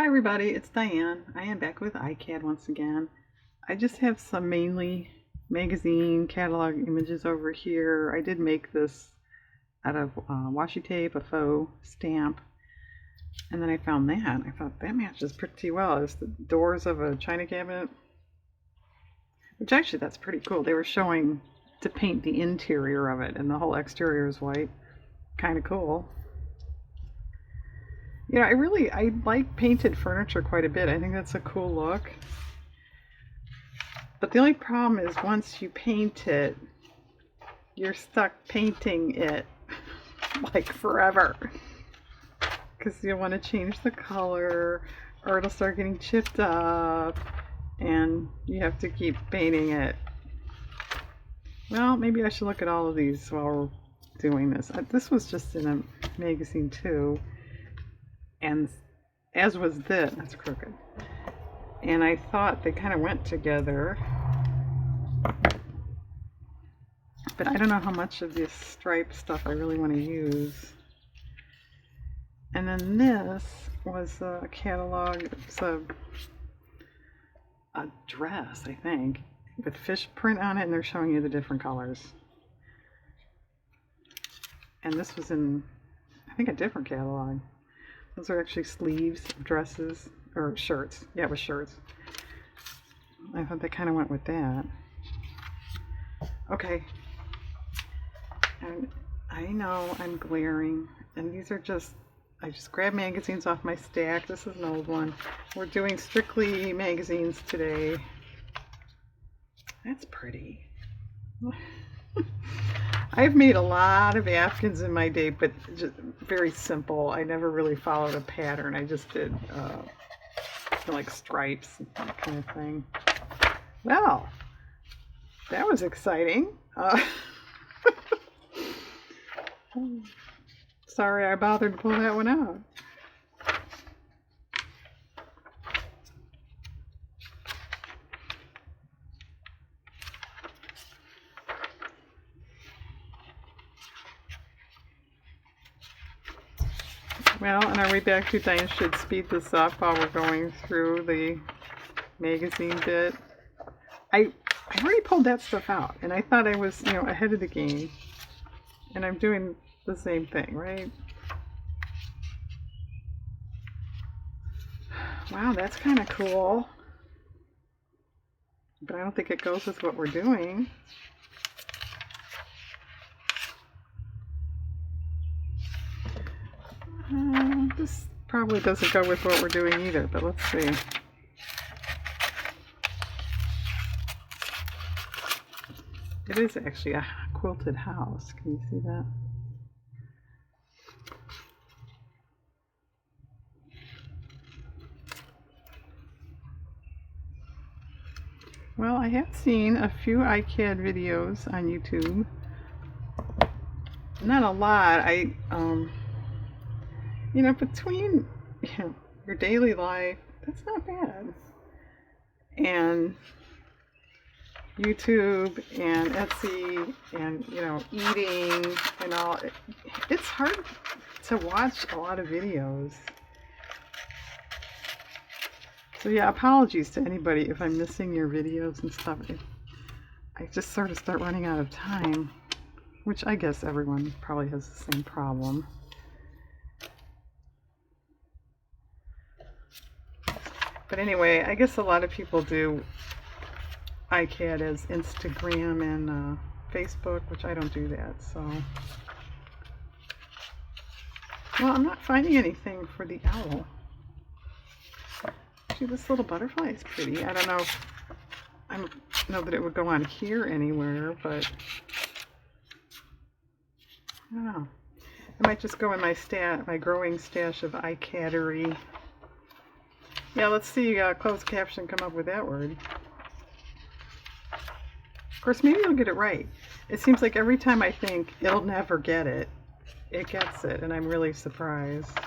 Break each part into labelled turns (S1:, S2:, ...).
S1: Hi everybody, it's Diane. I am back with Icad once again. I just have some mainly magazine catalog images over here. I did make this out of washi tape, a faux stamp, and then I found that. I thought that matches pretty well. It's the doors of a china cabinet, which actually that's pretty cool. They were showing to paint the interior of it and the whole exterior is white. Kind of cool. Yeah, I like painted furniture quite a bit. I think that's a cool look. But the only problem is once you paint it, you're stuck painting it like forever. Because you want to change the color or it'll start getting chipped up and you have to keep painting it. Well, maybe I should look at all of these while we're doing this. This was just in a magazine too. And as was this, that's crooked. And I thought they kind of went together. But I don't know how much of this stripe stuff I really want to use. And then this was a catalog. It's a dress, I think, with fish print on it, and they're showing you the different colors. And this was in, I think, a different catalog. Those are actually sleeves of dresses, or shirts. Yeah, it was shirts. I thought they kind of went with that. Okay. And I know I'm glaring, and these are just, I just grabbed magazines off my stack. This is an old one. We're doing strictly magazines today. That's pretty. I've made a lot of Afghans in my day, but just very simple. I never really followed a pattern. I just did like stripes and that kind of thing. Well, that was exciting. Sorry I bothered to pull that one out. Well, on our way back to Diane should speed this up while we're going through the magazine bit. I already pulled that stuff out, and I thought I was, ahead of the game. And I'm doing the same thing, right? Wow, that's kind of cool. But I don't think it goes with what we're doing. This probably doesn't go with what we're doing either, but let's see. It is actually a quilted house. Can you see that? Well, I have seen a few Icad videos on YouTube. Not a lot. Between your daily life, that's not bad. And YouTube and Etsy and, eating and all. It's hard to watch a lot of videos. So yeah, apologies to anybody if I'm missing your videos and stuff. I just sort of start running out of time, which I guess everyone probably has the same problem. But anyway, I guess a lot of people do Icad as Instagram and Facebook, which I don't do that, so. Well, I'm not finding anything for the owl. Actually, this little butterfly is pretty. I don't know that it would go on here anywhere, but I don't know. I might just go in my growing stash of Icadery. Yeah, let's see closed caption come up with that word. Of course, maybe you'll get it right. It seems like every time I think it'll never get it, it gets it, and I'm really surprised.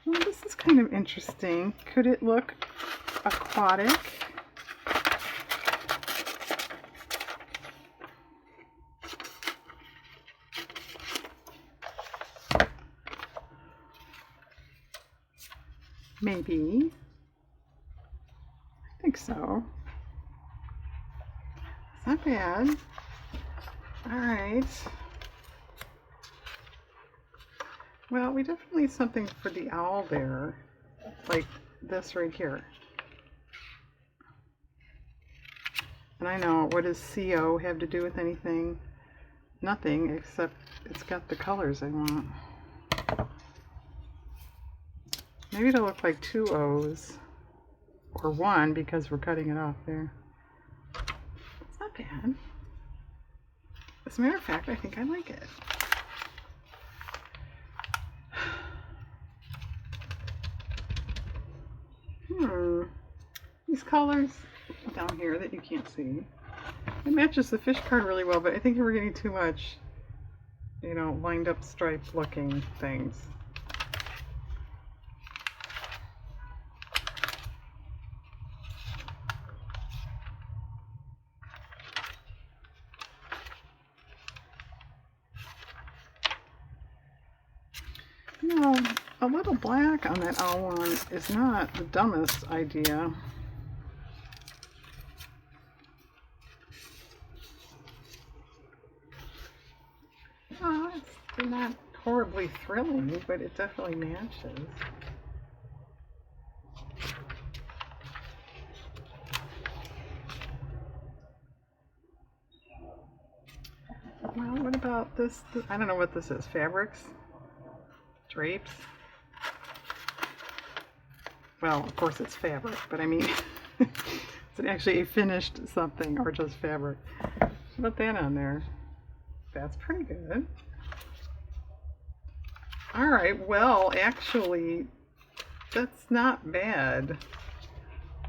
S1: Well, this is kind of interesting. Could it look aquatic? Maybe. I think so. It's not bad. All right. Well, we definitely need something for the owl there, like this right here. And I know, what does CO have to do with anything? Nothing, except it's got the colors I want. Maybe it'll look like 2 O's, or 1 because we're cutting it off there. It's not bad. As a matter of fact, I think I like it. These colors down here that you can't see, it matches the fish card really well, but I think we're getting too much, you know, lined up stripe looking things. You know, a little black on that owl one is not the dumbest idea. It's not horribly thrilling, but it definitely matches. Well, what about this? I don't know what this is. Fabrics? Drapes? Well, of course it's fabric, but I mean, is it actually a finished something or just fabric? Put that on there. That's pretty good. All right, well, actually, that's not bad.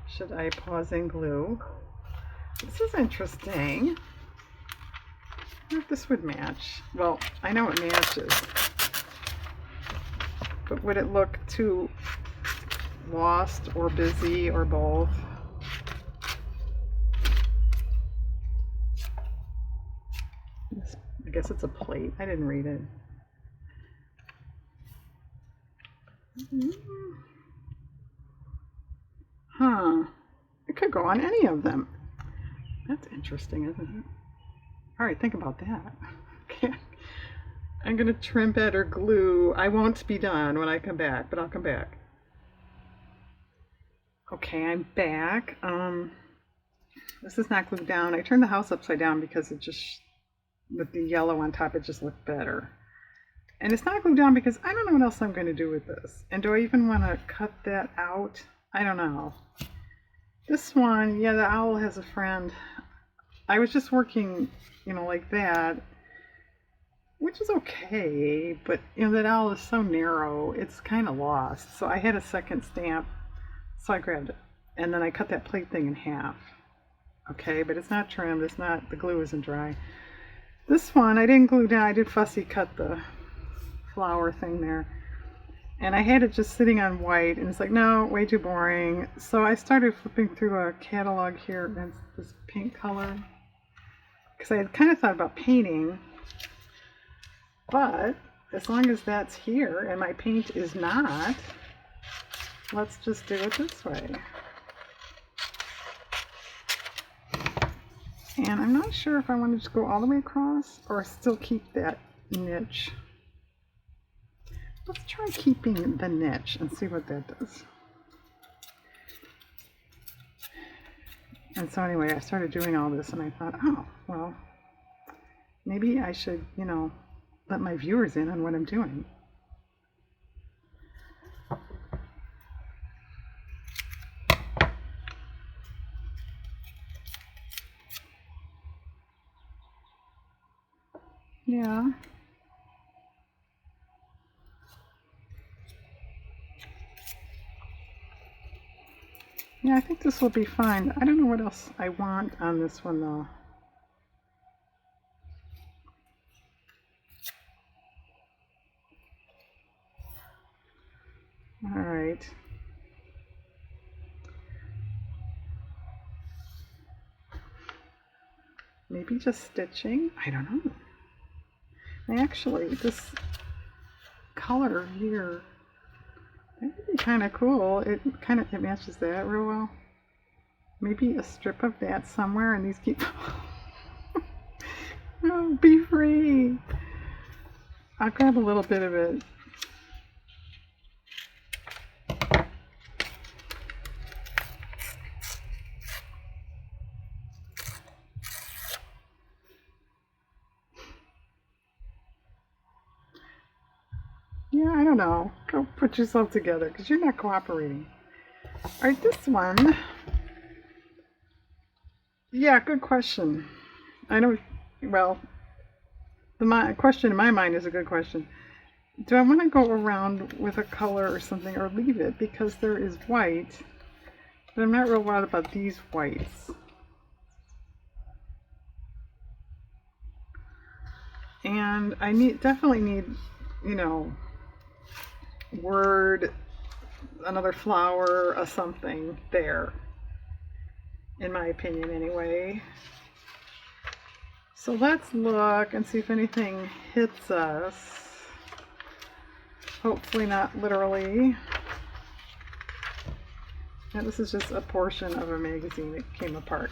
S1: Should I pause and glue? This is interesting. I wonder if this would match. Well, I know it matches, but would it look too lost or busy or both? I guess it's a plate. I didn't read it. Huh. It could go on any of them. That's interesting, isn't it? All right, think about that. Okay. I'm going to trim it or glue. I won't be done when I come back, but I'll come back. Okay, I'm back. This is not glued down. I turned the house upside down because it just, with the yellow on top, it just looked better. And it's not glued down because I don't know what else I'm going to do with this. And do I even want to cut that out? I don't know. This one, yeah, the owl has a friend. I was just working, you know, like that, which is okay, but, you know, that owl is so narrow, it's kind of lost. So I had a second stamp, so I grabbed it. And then I cut that plate thing in half. Okay, but it's not trimmed, it's not, the glue isn't dry. This one, I didn't glue down, I did fussy cut the flower thing there. And I had it just sitting on white, and it's like, no, way too boring. So I started flipping through a catalog here, and it's this pink color. Because I had kind of thought about painting, but as long as that's here and my paint is not, let's just do it this way. And I'm not sure if I want to just go all the way across or still keep that niche. Let's try keeping the niche and see what that does. And so anyway, I started doing all this and I thought, oh, well, maybe I should, you know, let my viewers in on what I'm doing. Yeah. Yeah, I think this will be fine. I don't know what else I want on this one though. All right. Maybe just stitching? I don't know. Actually, this color here That would be kind of cool. It matches that real well. Maybe a strip of that somewhere, and these keep. Oh, be free. I'll grab a little bit of it. Yeah, I don't know. Go put yourself together because you're not cooperating. All right, this one. Yeah, good question. I don't. Well, the question in my mind is a good question. Do I want to go around with a color or something or leave it? Because there is white, but I'm not real wild about these whites. And I definitely need, you know, word, another flower, a something there. In my opinion, anyway. So let's look and see if anything hits us. Hopefully not literally. And this is just a portion of a magazine that came apart.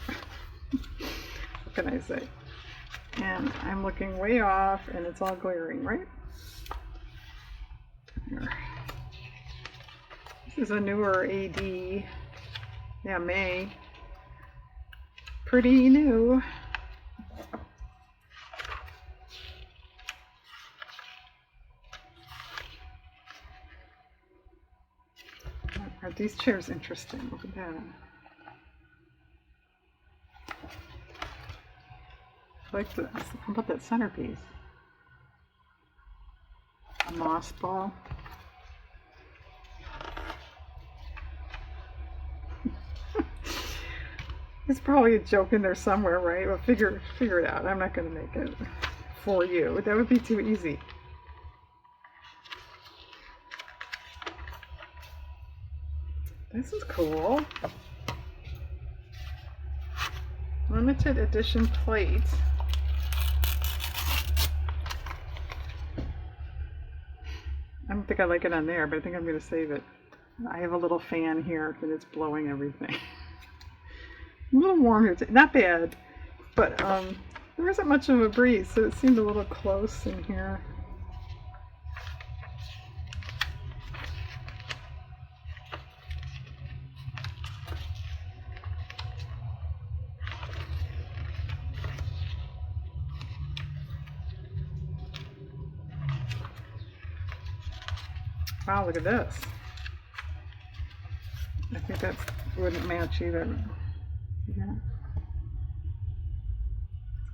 S1: What can I say? And I'm looking way off and it's all glaring, right? Here. This is a newer AD. Yeah, May. Pretty new. Are these chairs interesting? Look at that. I like this. How about that centerpiece? A moss ball. There's probably a joke in there somewhere, right? Well, figure it out. I'm not going to make it for you. That would be too easy. This is cool. Limited edition plate. I don't think I like it on there, but I think I'm going to save it. I have a little fan here and it's blowing everything. A little warm here. Not bad, but there isn't much of a breeze, so it seemed a little close in here. Wow, look at this. I think that wouldn't match either. Yeah.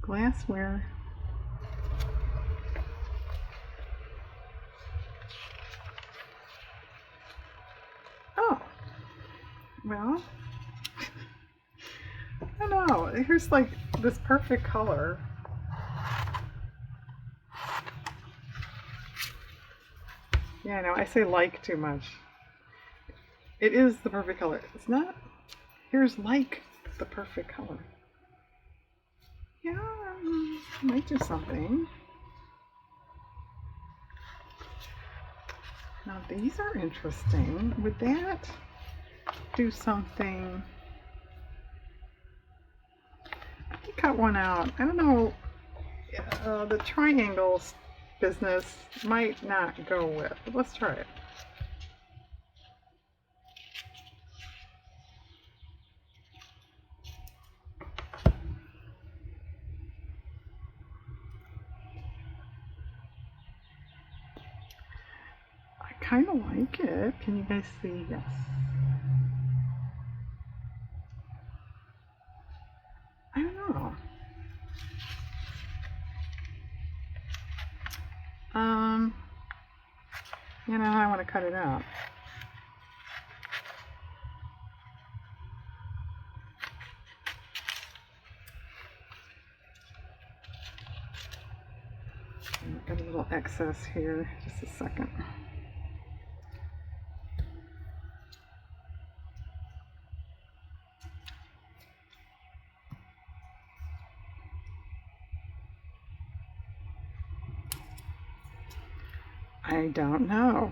S1: Glassware. Oh. Well, I don't know. Here's like this perfect color. Yeah, I know. I say like too much. It is the perfect color. It's not. Here's like the perfect color. Yeah, might do something. Now these are interesting. Would that do something? I can cut one out. I don't know. The triangles business might not go with, but let's try it. I kind of like it. Can you guys see? Yes. I don't know. You know, I want to cut it out. Got a little excess here. Just a second. I don't know.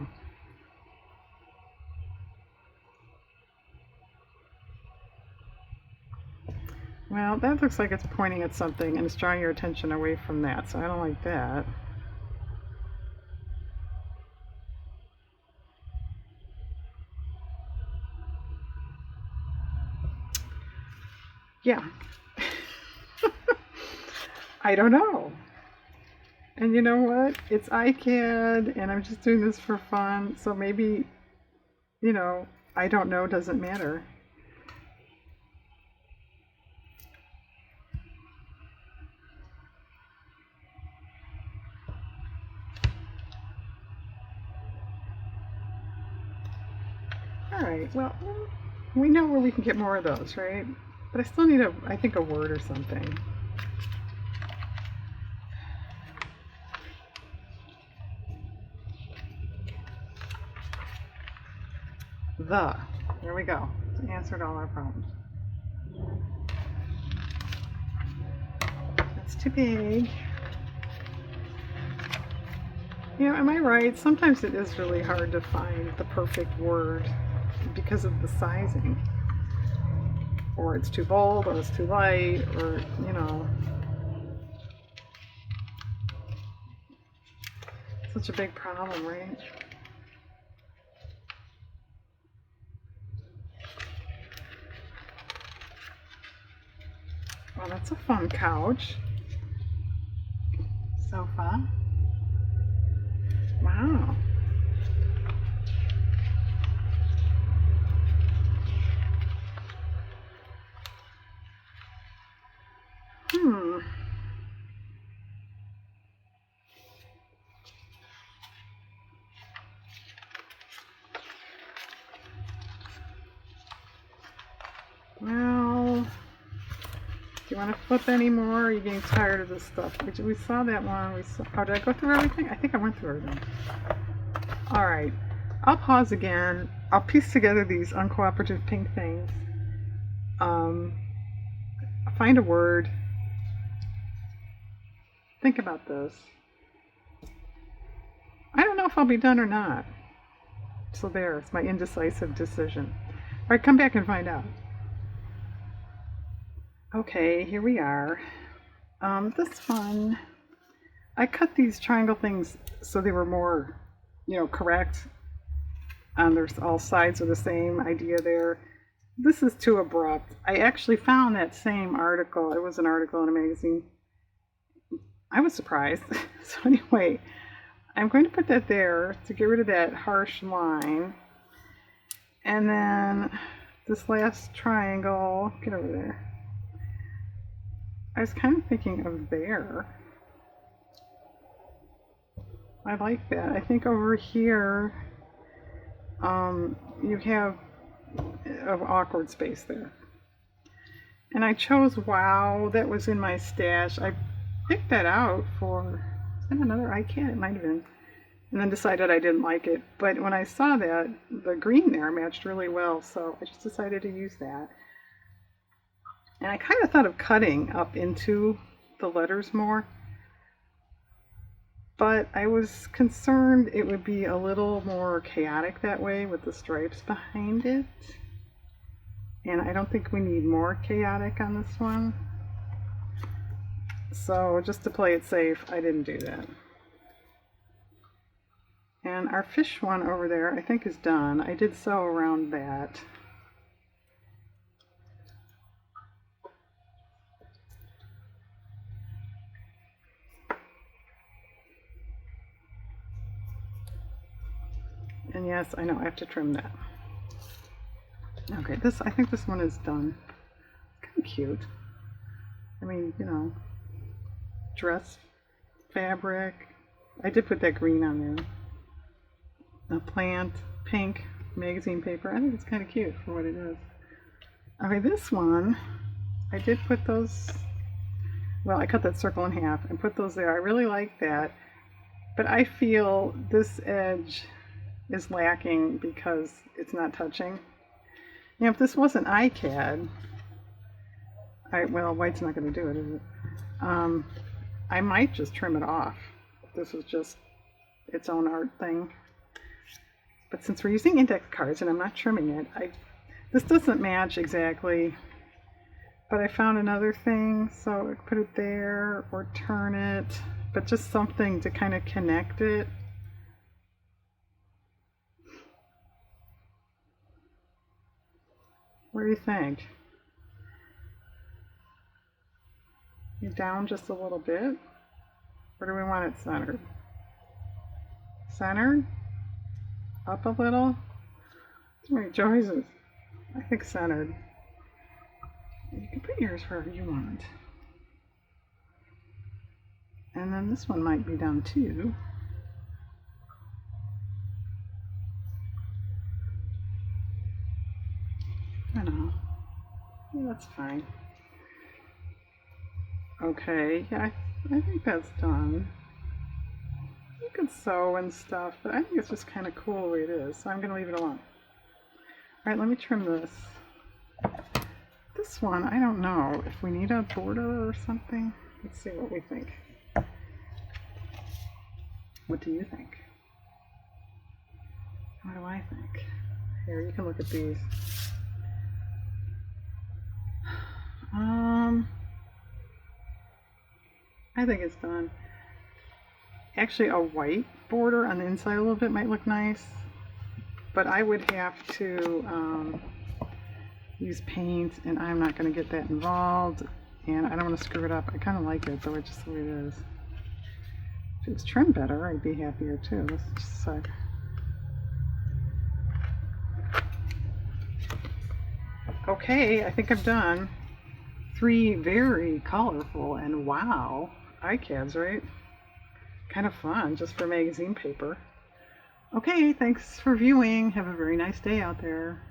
S1: Well, that looks like it's pointing at something and it's drawing your attention away from that, so I don't like that. Yeah. I don't know. And you know what? It's Icad, and I'm just doing this for fun, so maybe, I don't know doesn't matter. Alright, well, we know where we can get more of those, right? But I still need I think a word or something. The. There we go. It's answered all our problems. That's too big. Am I right? You it is really hard to find the perfect word because of the sizing. Or it's too bold, or it's too light, or. Such a big problem, right? Well, that's a fun couch. Sofa. Wow. Hmm. Well, do you want to flip anymore? Or are you getting tired of this stuff? We saw that one. Oh, did I go through everything? I think I went through everything. All right. I'll pause again. I'll piece together these uncooperative pink things. Find a word. Think about this. I don't know if I'll be done or not. So there's my indecisive decision. All right, come back and find out. Okay, here we are. This one, I cut these triangle things so they were more, correct. There's all sides are the same idea there. This is too abrupt. I actually found that same article. It was an article in a magazine. I was surprised. So anyway, I'm going to put that there to get rid of that harsh line. And then this last triangle, get over there. I was kind of thinking of there. I like that. I think over here, you have an awkward space there. And I chose wow. That was in my stash. I picked that out for, is that another Icad? It might have been. And then decided I didn't like it. But when I saw that, the green there matched really well, so I just decided to use that. And I kind of thought of cutting up into the letters more. But I was concerned it would be a little more chaotic that way with the stripes behind it. And I don't think we need more chaotic on this one. So just to play it safe, I didn't do that. And our fish one over there, I think is done. I did sew around that. And yes, I know I have to trim that. Okay, I think this one is done. It's kind of cute. I mean, dress fabric. I did put that green on there. A plant, pink, magazine paper. I think it's kind of cute for what it is. Okay, this one, I did put those, I cut that circle in half and put those there. I really like that, but I feel this edge is lacking because it's not touching. If this wasn't Icad, white's not going to do it, is it? I might just trim it off. This is just its own art thing. But since we're using index cards and I'm not trimming it, this doesn't match exactly But I found another thing, so I put it there or turn it, but just something to kind of connect it. What do you think? You down just a little bit? Or do we want it centered? Centered? Up a little? Too many choices. I think centered. You can put yours wherever you want. And then this one might be down too. I know. Yeah, that's fine. Okay, yeah, I think that's done. You could sew and stuff, but I think it's just kind of cool the way it is, so I'm going to leave it alone. Alright, let me trim this. This one, I don't know if we need a border or something. Let's see what we think. What do you think? What do I think? Here, you can look at these. I think it's done. Actually, a white border on the inside a little bit might look nice, but I would have to use paint, and I'm not going to get that involved, and I don't want to screw it up. I kind of like it, though it's just the way it is. If it was trimmed better, I'd be happier too. Let's just a sec. Okay, I think I'm done. 3 very colorful and wow Icads, right? Kind of fun just for magazine paper. Okay, thanks for viewing. Have a very nice day out there.